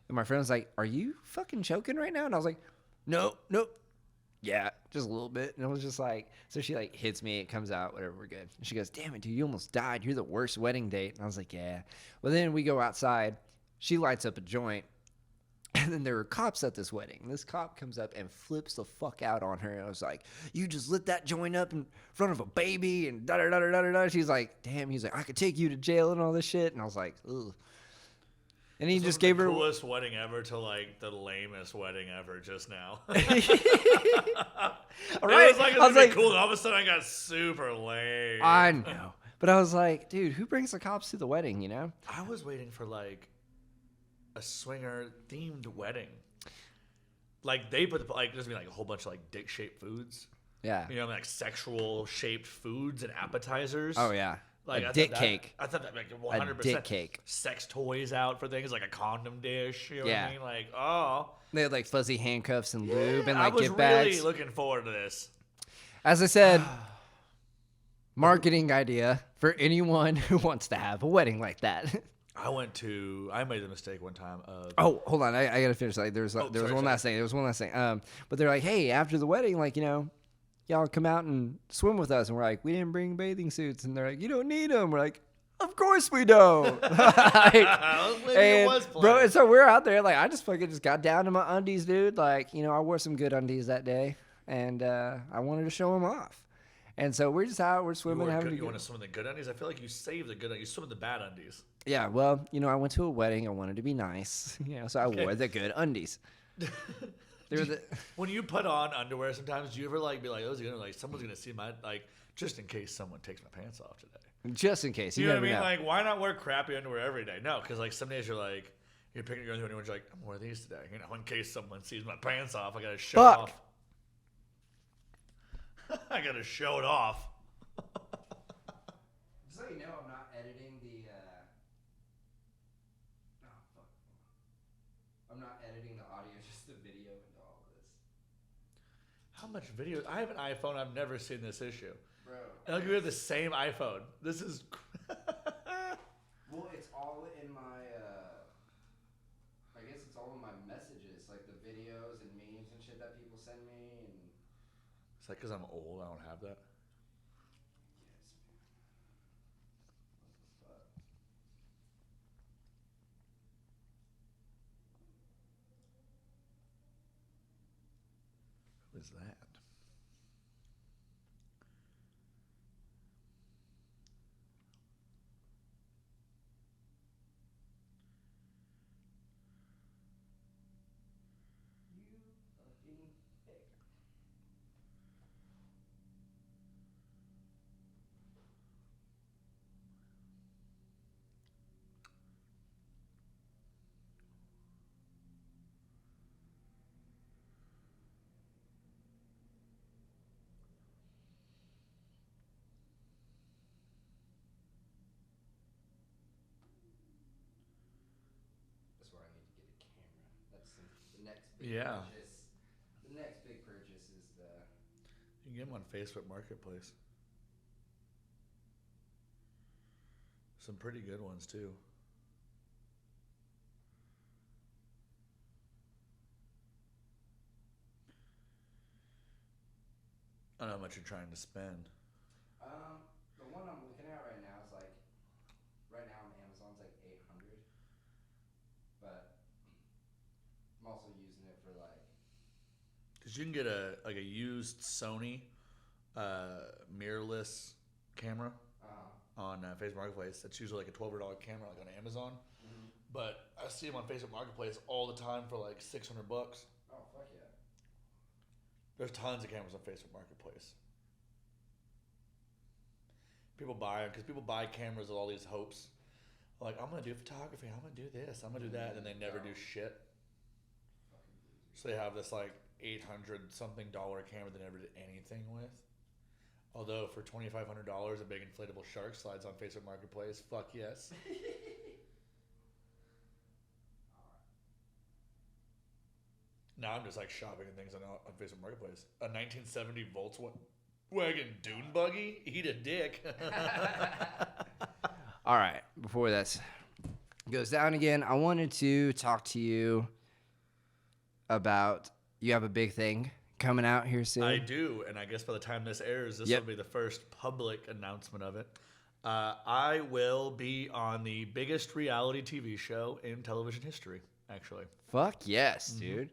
And my friend was like, are you fucking choking right now? And I was like, nope. Yeah, just a little bit. And it was just like, so she like hits me, it comes out, whatever, we're good. And she goes, damn it, dude, you almost died. You're the worst wedding date. And I was like, yeah. Well, then we go outside. She lights up a joint. And then there were cops at this wedding. And this cop comes up and flips the fuck out on her. And I was like, you just lit that joint up in front of a baby and da-da-da-da-da-da. She's like, damn. He's like, I could take you to jail and all this shit. And I was like, ugh. And he just gave her the coolest wedding ever to like the lamest wedding ever just now. All right. It was like, cool. All of a sudden I got super lame. I know. But I was like, dude, who brings the cops to the wedding, you know? I was waiting for like a swinger themed wedding. Like they put like there's gonna be like a whole bunch of like dick shaped foods. Yeah. You know, like sexual shaped foods and appetizers. Oh, yeah. Like a dick cake. I thought that like 100%. A dick cake. Sex toys out for things like a condom dish. You know what Yeah. I mean? Like, oh. They had like fuzzy handcuffs and lube and like I was gift really bags. looking forward to this. As I said, marketing idea for anyone who wants to have a wedding like that. I made the mistake one time of. Oh, hold on. I got to finish. Like, there was one sorry. last thing. There was one last thing. But they're like, hey, after the wedding, like, you know, y'all come out and swim with us. And we're like, we didn't bring bathing suits. And they're like, you don't need them. We're like, of course we don't. Bro, and so we're out there. Like, I just got down to my undies, dude. Like, you know, I wore some good undies that day. And I wanted to show them off. And so we're just out. We're swimming. You want to swim in the good undies? I feel like you save the good undies. You swim in the bad undies. Yeah, well, you know, I went to a wedding. I wanted to be nice. You know, so I wore the good undies. When you put on underwear sometimes, do you ever like be like, someone's gonna see my, like, just in case someone takes my pants off today. Just in case. You know what I mean? Like, why not wear crappy underwear every day? No, because like some days you're picking your underwear and you're like, I'm wearing these today. You know, in case someone sees my pants off, I gotta show it off. I gotta show it off. Just so you know, I'm not editing the. I'm not editing the audio, just the video into all of this. How much video? I have an iPhone. I've never seen this issue. Bro. And like we have the same iPhone. This is. Well, it's all in my. I guess it's all in my messages, like the videos and memes and shit that people send me, and. Is that because I'm old? I don't have that. Who is that? That's where I need to get a camera. That's the next big purchase. The next big purchase is the. You can get them on Facebook Marketplace. Some pretty good ones too. I don't know how much you're trying to spend. The one I'm looking at right now is like, right now on Amazon's like $800, but I'm also using it for like. Cause you can get a used Sony mirrorless camera on Facebook Marketplace. That's usually like a $1,200 camera, like on Amazon. Mm-hmm. But I see them on Facebook Marketplace all the time for like $600. Oh fuck yeah! There's tons of cameras on Facebook Marketplace. People buy them because people buy cameras with all these hopes. Like, I'm going to do photography. I'm going to do this. I'm going to do that. And they never do shit. So they have this like $800-something camera they never did anything with. Although for $2,500, a big inflatable shark slides on Facebook Marketplace. Fuck yes. Now I'm just like shopping and things on Facebook Marketplace. A 1970 Volkswagen Dune buggy? Eat a dick. All right, before that goes down again, I wanted to talk to you about, you have a big thing coming out here soon. I do, and I guess by the time this airs, this will be the first public announcement of it. I will be on the biggest reality TV show in television history, actually. Fuck yes, dude.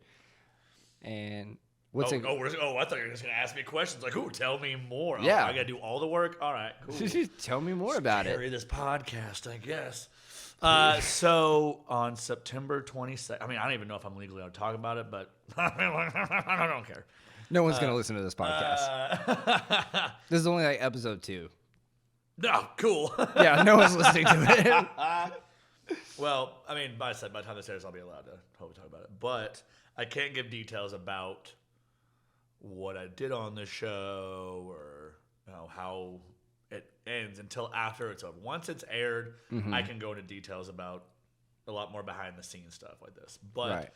And what's I thought you were just gonna ask me questions like, "Ooh, tell me more." Yeah, I gotta do all the work. All right, cool. Tell me more about it. Carry this podcast, I guess. So on September 22nd, I mean, I don't even know if I'm legally allowed to talk about it, but I don't care. No one's gonna listen to this podcast. This is only like episode 2. No, cool. Yeah, no one's listening to it. Well, I mean, by the time this airs, I'll be allowed to hopefully talk about it. But I can't give details about what I did on the show or how it ends until after it's over. Once it's aired, I can go into details about a lot more behind the scenes stuff like this. But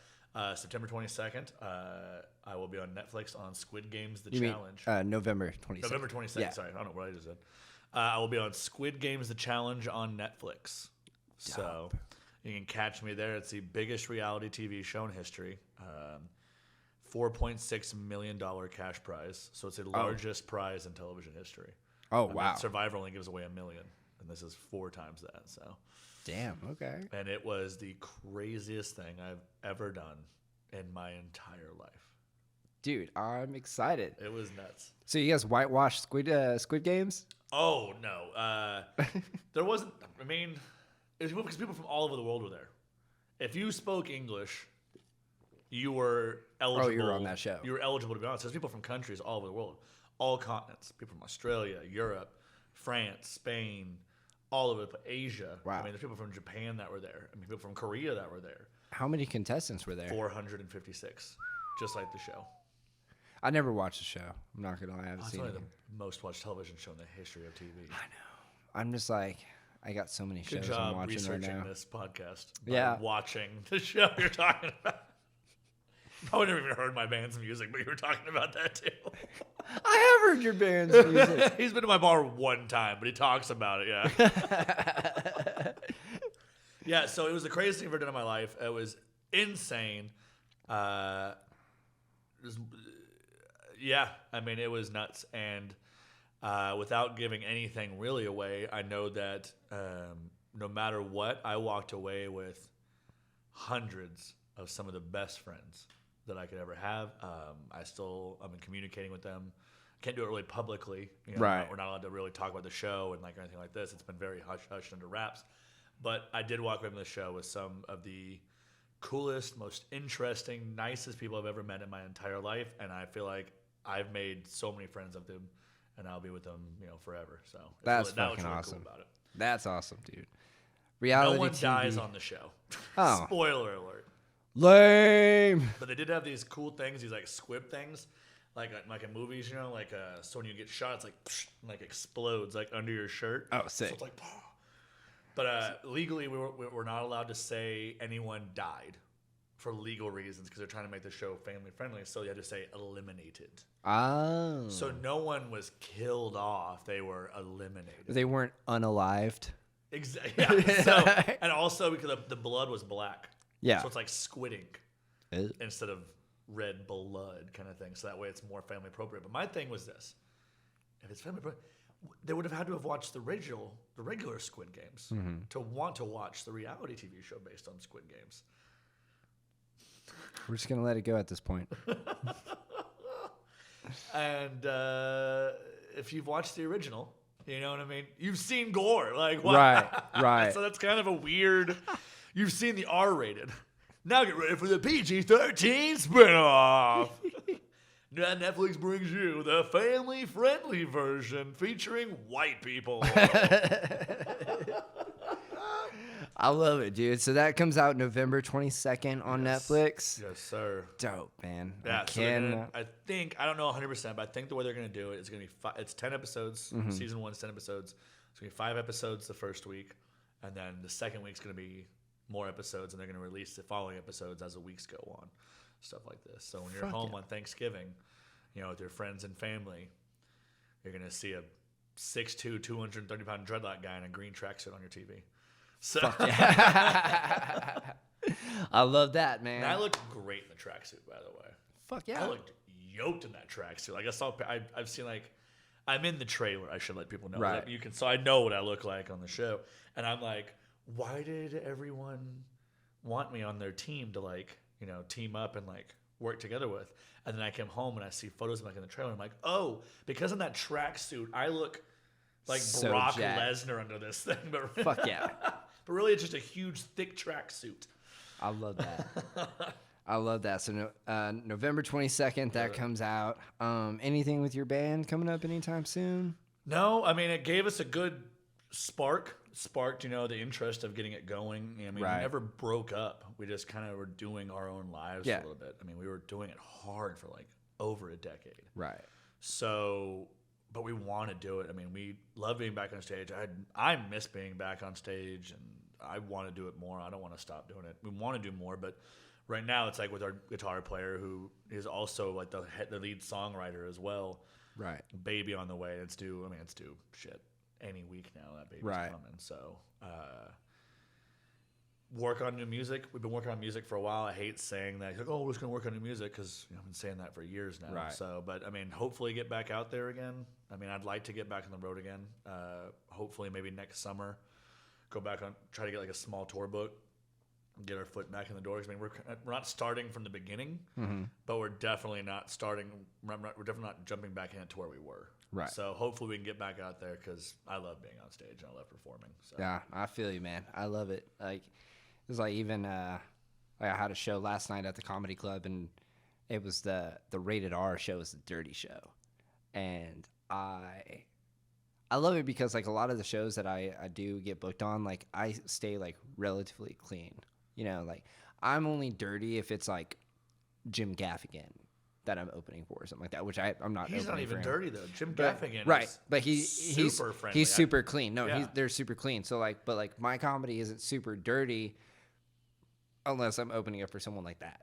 September 22nd, I will be on Netflix on Squid Games: The Challenge. November 22nd. November 22nd. Yeah. Sorry, I don't know what I just said. I will be on Squid Games: The Challenge on Netflix. So you can catch me there. It's the biggest reality TV show in history. $4.6 million cash prize. So it's the largest prize in television history. Oh, wow. Survivor only gives away $1 million, and this is 4 times that. So. Damn, okay. And it was the craziest thing I've ever done in my entire life. Dude, I'm excited. It was nuts. So you guys whitewashed Squid Games? Oh, no. There wasn't, I mean, it was because people from all over the world were there. If you spoke English, you were eligible. Oh, you were on that show. You were eligible to be on it. So there's people from countries all over the world, all continents. People from Australia, Europe, France, Spain, all over Asia. Wow. I mean, there's people from Japan that were there. I mean, people from Korea that were there. How many contestants were there? 456, just like the show. I never watched the show. I'm not gonna lie, I haven't It's seen only it. the most watched television show in the history of TV. I know. I'm just like, I got so many Good shows I'm job watching right researching now. this podcast. Yeah. Watching the show you're talking about. Probably never even heard my band's music, but you were talking about that too. I have heard your band's music. He's been to my bar one time, but he talks about it, yeah. Yeah, so it was the craziest thing I've ever done in my life. It was insane. Yeah, I mean, it was nuts. And without giving anything really away, I know that no matter what, I walked away with hundreds of some of the best friends that I could ever have. I'm communicating with them. Can't do it really publicly. Right. We're not allowed to really talk about the show and anything like this. It's been very hush-hush under wraps. But I did walk away from the show with some of the coolest, most interesting, nicest people I've ever met in my entire life. And I feel like I've made so many friends of them, and I'll be with them, forever. So that's that was fucking really awesome. cool about it. That's awesome, dude. Reality No one TV. dies on the show. Oh. Spoiler alert. Lame. But they did have these cool things, these squib things, like in movies, so when you get shot, it's psh, explodes under your shirt. Oh, sick. So it's Pah. But legally, we're not allowed to say anyone died for legal reasons because they're trying to make the show family friendly. So you had to say eliminated. Oh. So no one was killed off; they were eliminated. They weren't unalived. Exactly. Yeah. So, and also because the blood was black. Yeah. So it's like squid ink instead of red blood kind of thing. So that way it's more family appropriate. But my thing was this: if it's family appropriate, they would have had to have watched the regular Squid Games to want to watch the reality TV show based on Squid Games. We're just gonna let it go at this point. And if you've watched the original, you know what I mean? You've seen gore. What? Right. So that's kind of a weird... You've seen the R-rated. Now get ready for the PG-13 spinoff. Now Netflix brings you the family-friendly version featuring white people. I love it, dude. So that comes out November 22nd on Netflix. Yes, sir. Dope, man. Yeah, I don't know 100%, but I think the way they're going to do it is going to be it's 10 episodes. Season 1's 10 episodes. It's going to be 5 episodes the first week, and then the second week's going to be more episodes, and they're going to release the following episodes as the weeks go on. Stuff like this. So when you're home on Thanksgiving, with your friends and family, you're going to see a 6'2", 230-pound dreadlock guy in a green tracksuit on your TV. So Fuck yeah. I love that, man. And I looked great in the tracksuit, by the way. Fuck yeah. I looked yoked in that tracksuit. I've seen I'm in the trailer. I should let people know. Right. So I know what I look like on the show, and I'm like, why did everyone want me on their team to team up and work together with? And then I came home and I see photos of in the trailer. And I'm like, oh, because in that tracksuit I look like so Brock jacked. Lesnar under this thing. But Fuck yeah. But really, it's just a huge, thick tracksuit. I love that. I love that. So November 22nd, that comes out. Anything with your band coming up anytime soon? No, I mean, it gave us a good sparked, the interest of getting it going. I mean, we never broke up. We just kind of were doing our own lives a little bit. I mean, we were doing it hard for like over a decade. Right. So, but we want to do it. I mean, we love being back on stage. I miss being back on stage, and I want to do it more. I don't want to stop doing it. We want to do more, but right now it's like with our guitar player who is also like the lead songwriter as well. Right. Baby on the way. It's due shit any week now. That baby's coming. So, work on new music. We've been working on music for a while. I hate saying that. Like, oh, we're just going to work on new music because I've been saying that for years now. Right. So, but I mean, hopefully get back out there again. I mean, I'd like to get back on the road again. Hopefully maybe next summer, go back on, try to get like a small tour book, get our foot back in the door. I mean, we're not starting from the beginning, but we're definitely not starting. We're definitely not jumping back into where we were. Right. So hopefully we can get back out there because I love being on stage and I love performing. So. Yeah, I feel you, man. I love it. Like, it was like even I had a show last night at the comedy club, and it was the rated R show was the dirty show, and I love it because like a lot of the shows that I do get booked on, like I stay like relatively clean. Like I'm only dirty if it's like Jim Gaffigan that I'm opening for or something like that, which I'm not. He's not even dirty though. Jim but, Gaffigan, right? is But he's super friendly. He's super clean. No, yeah. they're super clean. So like, but like my comedy isn't super dirty unless I'm opening up for someone like that.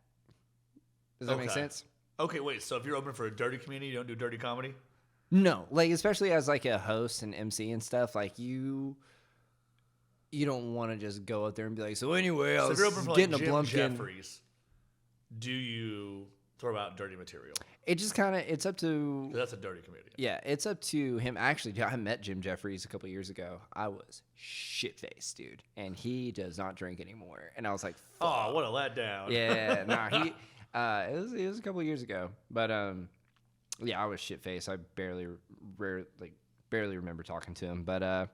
Does that make sense? Okay, wait. So if you're open for a dirty community, you don't do dirty comedy? No, like especially as like a host and MC and stuff, like you don't want to just go out there and be like, so anyway, I was getting a Blumpkin. Jeffries, do you throw out dirty material? It just kind of, it's up to... That's a dirty comedian. Yeah, it's up to him. Actually, I met Jim Jeffries a couple years ago. I was shit-faced, dude. And he does not drink anymore. And I was like, fuck. Oh, what a letdown. Yeah, it was a couple years ago. But, yeah, I was shit-faced. I barely remember talking to him. But,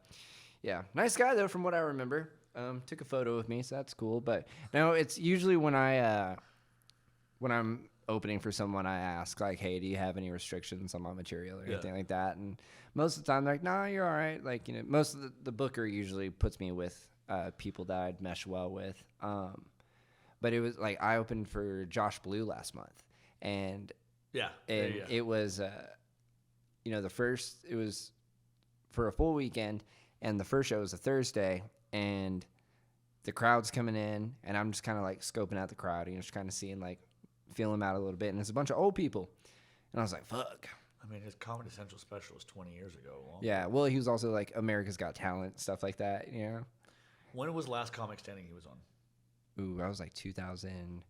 yeah, nice guy, though, from what I remember. Took a photo with me, so that's cool. But, no, it's usually when I'm opening for someone, I ask, like, hey, do you have any restrictions on my material or anything like that? And most of the time, they're like, nah, you're all right. Like, most of the booker usually puts me with people that I'd mesh well with. But it was, like, I opened for Josh Blue last month. And it was, it was for a full weekend, and the first show was a Thursday, and the crowd's coming in, and I'm just kind of, like, scoping out the crowd, just kind of seeing, like, feeling them out a little bit, and it's a bunch of old people, and I was like, fuck. I mean, his Comedy Central special was 20 years ago. Yeah, well, he was also like America's Got Talent, stuff like that, When was last Comic Standing he was on? Ooh, that was like 2009?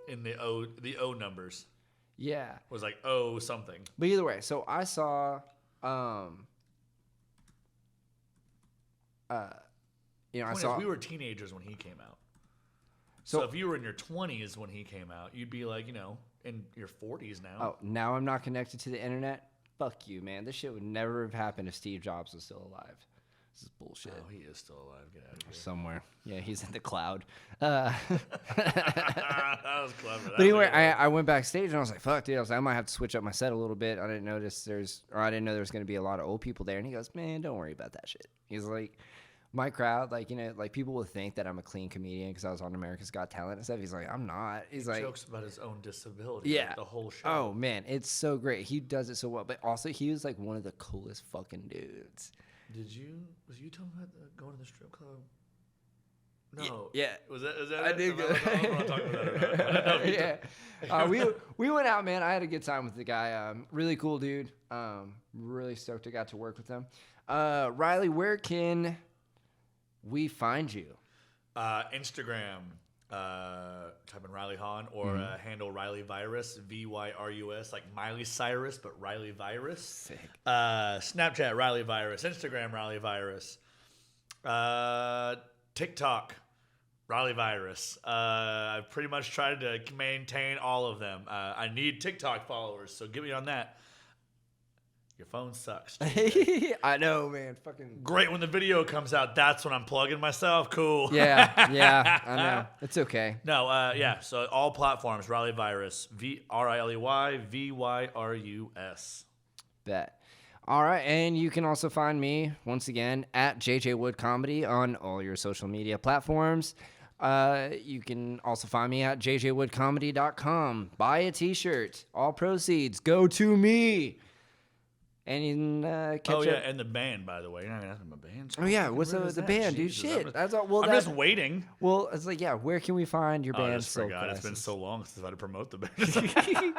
In the O numbers. Yeah. It was like O something. But either way, so I saw, we were teenagers when he came out. So if you were in your 20s when he came out, you'd be like, in your 40s now. Oh, now I'm not connected to the internet? Fuck you, man. This shit would never have happened if Steve Jobs was still alive. This is bullshit. Oh, he is still alive. Get out of here. Somewhere. Yeah, he's in the cloud. That was clever. But anyway, I went backstage and I was like, fuck, dude. I was like, I might have to switch up my set a little bit. I didn't know there was going to be a lot of old people there. And he goes, man, don't worry about that shit. He's like, my crowd, like, like people will think that I'm a clean comedian because I was on America's Got Talent and stuff. He's like, I'm not. He jokes about his own disability. Yeah. Like the whole show. Oh, man. It's so great. He does it so well. But also, he was like one of the coolest fucking dudes. Was you talking about going to the strip club? No. Yeah. Was that I it? did go. I don't want to talk about it. Yeah. We went out, man. I had a good time with the guy. Really cool dude. Really stoked I got to work with him. Riley, where can we find you? Instagram. Type in Riley Hahn or handle Riley Virus, VYRUS, like Miley Cyrus, but Riley Virus. Sick. Snapchat Riley Virus, Instagram Riley Virus, TikTok Riley Virus. I've pretty much tried to maintain all of them. I need TikTok followers, so get me on that. Your phone sucks. I know, man. Fucking great when the video comes out. That's when I'm plugging myself. Cool. Yeah, I know. It's okay. No, so all platforms, Riley Virus, VRILEY VYRUS. Bet. All right, and you can also find me, once again, at JJ Wood Comedy on all your social media platforms. You can also find me at jjwoodcomedy.com. Buy a t-shirt. All proceeds go to me. And you can catch up. And the band, by the way. You're not going to ask me my band. Oh, yeah, what's up with the band, dude? Shit. That's all. Well, I'm just waiting. Well, it's like, yeah, where can we find your band? I just forgot. Crisis? It's been so long since I've had to promote the band.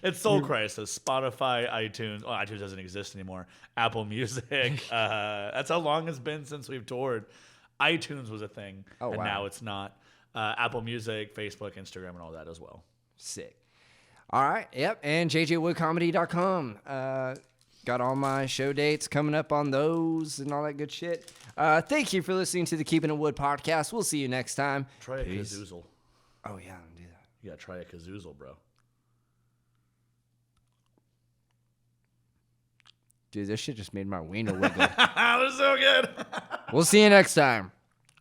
It's Soul Crisis. Spotify, iTunes. Oh, iTunes doesn't exist anymore. Apple Music. That's how long it's been since we've toured. iTunes was a thing, and now it's not. Apple Music, Facebook, Instagram, and all that as well. Sick. All right. Yep. And jjwoodcomedy.com. Got all my show dates coming up on those and all that good shit. Thank you for listening to the Keeping It Wood podcast. We'll see you next time. Try a kazoozle. Oh, yeah. I'll do that. You got to try a kazoozle, bro. Dude, this shit just made my wiener wiggle. That was so good. We'll see you next time.